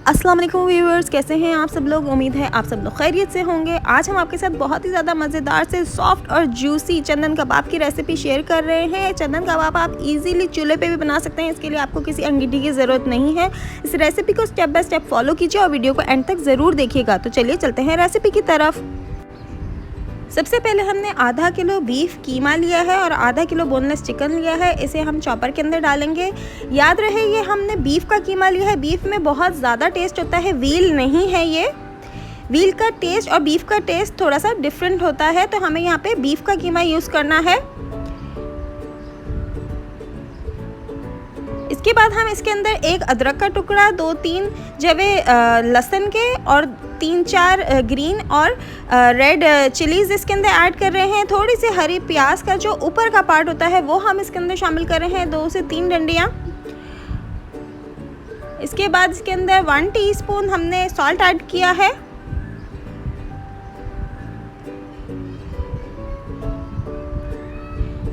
अस्सलाम वालेकुम व्यूअर्स, कैसे हैं आप सब लोग। उम्मीद है आप सब लोग खैरियत से होंगे। आज हम आपके साथ बहुत ही ज़्यादा मज़ेदार से सॉफ्ट और जूसी चंदन कबाब की रेसिपी शेयर कर रहे हैं। चंदन कबाब आप इजीली चूल्हे पे भी बना सकते हैं। इसके लिए आपको किसी अंगीठी की ज़रूरत नहीं है। इस रेसिपी को स्टेप बाय स्टेप फॉलो कीजिए और वीडियो को एंड तक ज़रूर देखिएगा। तो चलिए चलते हैं रेसिपी की तरफ। सबसे पहले हमने आधा किलो बीफ कीमा लिया है और आधा किलो बोनलेस चिकन लिया है। इसे हम चॉपर के अंदर डालेंगे। याद रहे ये हमने बीफ का कीमा लिया है। बीफ में बहुत ज़्यादा टेस्ट होता है, व्हील नहीं है ये। व्हील का टेस्ट और बीफ का टेस्ट थोड़ा सा डिफरेंट होता है, तो हमें यहाँ पे बीफ का कीमा यूज़ करना है। इसके बाद हम इसके अंदर एक अदरक का टुकड़ा, 2-3 जवे लहसुन के और 3-4 ग्रीन और रेड चिलीज़ इसके अंदर ऐड कर रहे हैं। थोड़ी सी हरी प्याज का जो ऊपर का पार्ट होता है वो हम इसके अंदर शामिल कर रहे हैं, 2 से 3 डंडियाँ। इसके बाद इसके अंदर 1 टीस्पून हमने सॉल्ट ऐड किया है।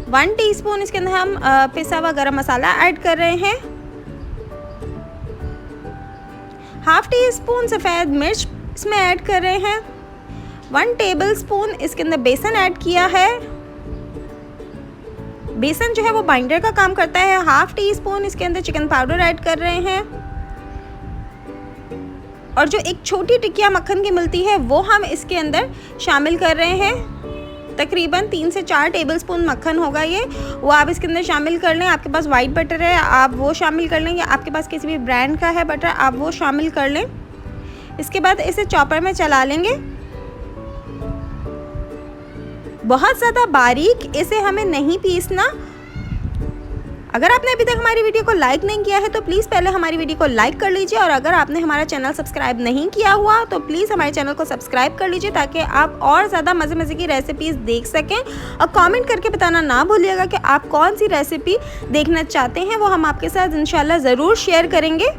वन टीस्पून इसके अंदर हम पिसा हुआ गरम मसाला ऐड कर रहे हैं। हाफ टी स्पून सफ़ेद मिर्च इसमें ऐड कर रहे हैं। 1 टेबलस्पून इसके अंदर बेसन ऐड किया है। बेसन जो है वो बाइंडर का काम करता है। हाफ टी स्पून इसके अंदर चिकन पाउडर ऐड कर रहे हैं और जो एक छोटी टिकिया मक्खन की मिलती है वो हम इसके अंदर शामिल कर रहे हैं। तकरीबन 3 से 4 टेबलस्पून मक्खन होगा ये, वो आप इसके अंदर शामिल कर लें। आपके पास वाइट बटर है आप वो शामिल कर लें, या आपके पास किसी भी ब्रांड का है बटर आप वो शामिल कर लें। इसके बाद इसे चॉपर में चला लेंगे। बहुत ज़्यादा बारीक इसे हमें नहीं पीसना। अगर आपने अभी तक हमारी वीडियो को लाइक नहीं किया है तो प्लीज़ पहले हमारी वीडियो को लाइक कर लीजिए, और अगर आपने हमारा चैनल सब्सक्राइब नहीं किया हुआ तो प्लीज़ हमारे चैनल को सब्सक्राइब कर लीजिए, ताकि आप और ज़्यादा मज़े मज़े की रेसिपीज़ देख सकें। और कमेंट करके बताना ना भूलिएगा कि आप कौन सी रेसिपी देखना चाहते हैं, वो हम आपके साथ इंशाल्लाह ज़रूर शेयर करेंगे।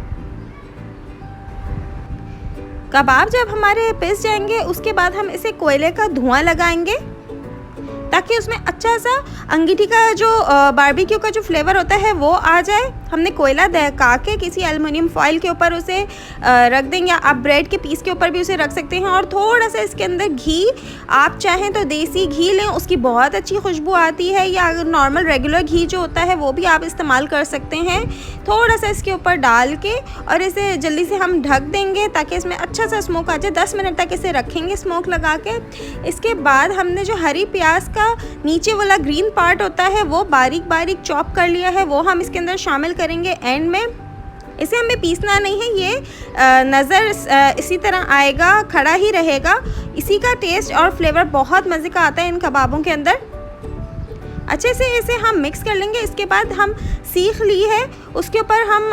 कबाब जब हमारे पिस जाएंगे उसके बाद हम इसे कोयले का धुआं लगाएंगे, ताकि उसमें अच्छा सा अंगीठी का जो बारबेक्यू का जो फ्लेवर होता है वो आ जाए। हमने कोयला दहका के किसी एल्युमिनियम फॉइल के ऊपर उसे रख देंगे, या आप ब्रेड के पीस के ऊपर भी उसे रख सकते हैं। और थोड़ा सा इसके अंदर घी, आप चाहें तो देसी घी लें, उसकी बहुत अच्छी खुशबू आती है, या अगर नॉर्मल रेगुलर घी जो होता है वो भी आप इस्तेमाल कर सकते हैं। थोड़ा सा इसके ऊपर डाल के और इसे जल्दी से हम ढक देंगे ताकि इसमें अच्छा सा स्मोक आ जाए। 10 मिनट तक इसे रखेंगे स्मोक लगा के। इसके बाद हमने जो हरी प्याज का नीचे वाला ग्रीन पार्ट होता है वो बारीक बारीक चॉप कर लिया है, वो हम इसके अंदर शामिल करेंगे एंड में। इसे हमें पीसना नहीं है, ये नज़र इसी तरह आएगा, खड़ा ही रहेगा। इसी का टेस्ट और फ्लेवर बहुत मज़े का आता है इन कबाबों के अंदर। अच्छे से इसे हम मिक्स कर लेंगे। इसके बाद हम सीख ली है, उसके ऊपर हम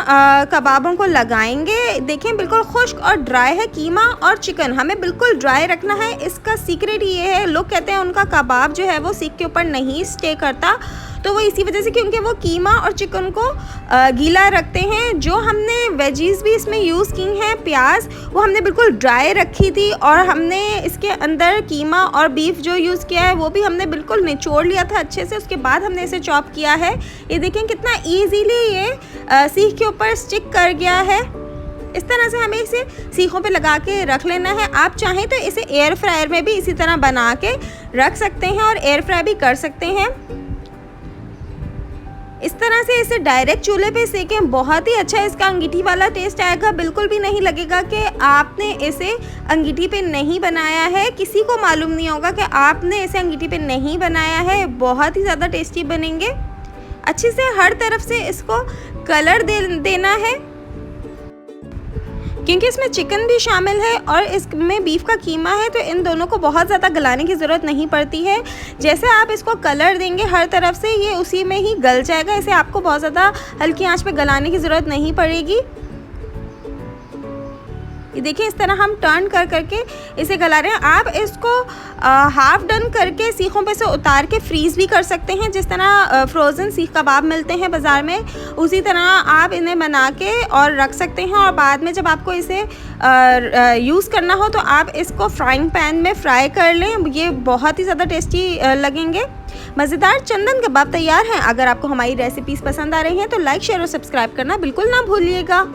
कबाबों को लगाएंगे। देखें बिल्कुल खुश्क और ड्राई है कीमा और चिकन, हमें बिल्कुल ड्राई रखना है। इसका सीक्रेट ये है, लोग कहते हैं उनका कबाब जो है वो सीख के ऊपर नहीं स्टे करता, तो वो इसी वजह से क्योंकि वो कीमा और चिकन को गीला रखते हैं। जो हमने वेजीज़ भी इसमें यूज़ की हैं, प्याज, वो हमने बिल्कुल ड्राई रखी थी, और हमने इसके अंदर कीमा और बीफ जो यूज़ किया है वो भी हमने बिल्कुल निचोड़ लिया था अच्छे से। उसके बाद हमने इसे चॉप किया है। ये देखें कितना ईजीली ये सीख के ऊपर स्टिक कर गया है। इस तरह से हमें इसे सीखों पे लगा के रख लेना है। आप चाहें तो इसे एयर फ्रायर में भी इसी तरह बना के रख सकते हैं और एयर फ्राई भी कर सकते हैं। इस तरह से इसे डायरेक्ट चूल्हे पे सेकें, बहुत ही अच्छा इसका अंगीठी वाला टेस्ट आएगा। बिल्कुल भी नहीं लगेगा कि आपने इसे अंगीठी पे नहीं बनाया है। किसी को मालूम नहीं होगा कि आपने इसे अंगीठी पे नहीं बनाया है। बहुत ही ज़्यादा टेस्टी बनेंगे। अच्छे से हर तरफ से इसको कलर देना है, क्योंकि इसमें चिकन भी शामिल है और इसमें बीफ का कीमा है, तो इन दोनों को बहुत ज़्यादा गलाने की ज़रूरत नहीं पड़ती है। जैसे आप इसको कलर देंगे हर तरफ से, ये उसी में ही गल जाएगा। इसे आपको बहुत ज़्यादा हल्की आंच पे गलाने की ज़रूरत नहीं पड़ेगी। ये देखिए इस तरह हम टर्न कर करके इसे गला रहे हैं। आप इसको हाफ डन करके सीखों पे से उतार के फ्रीज़ भी कर सकते हैं। जिस तरह फ्रोज़न सीख कबाब मिलते हैं बाज़ार में, उसी तरह आप इन्हें बना के और रख सकते हैं। और बाद में जब आपको इसे यूज़ करना हो तो आप इसको फ्राइंग पैन में फ्राई कर लें, ये बहुत ही ज़्यादा टेस्टी लगेंगे। मज़ेदार चंदन कबाब तैयार हैं। अगर आपको हमारी रेसिपीज़ पसंद आ रही हैं तो लाइक, शेयर और सब्सक्राइब करना बिल्कुल ना भूलिएगा।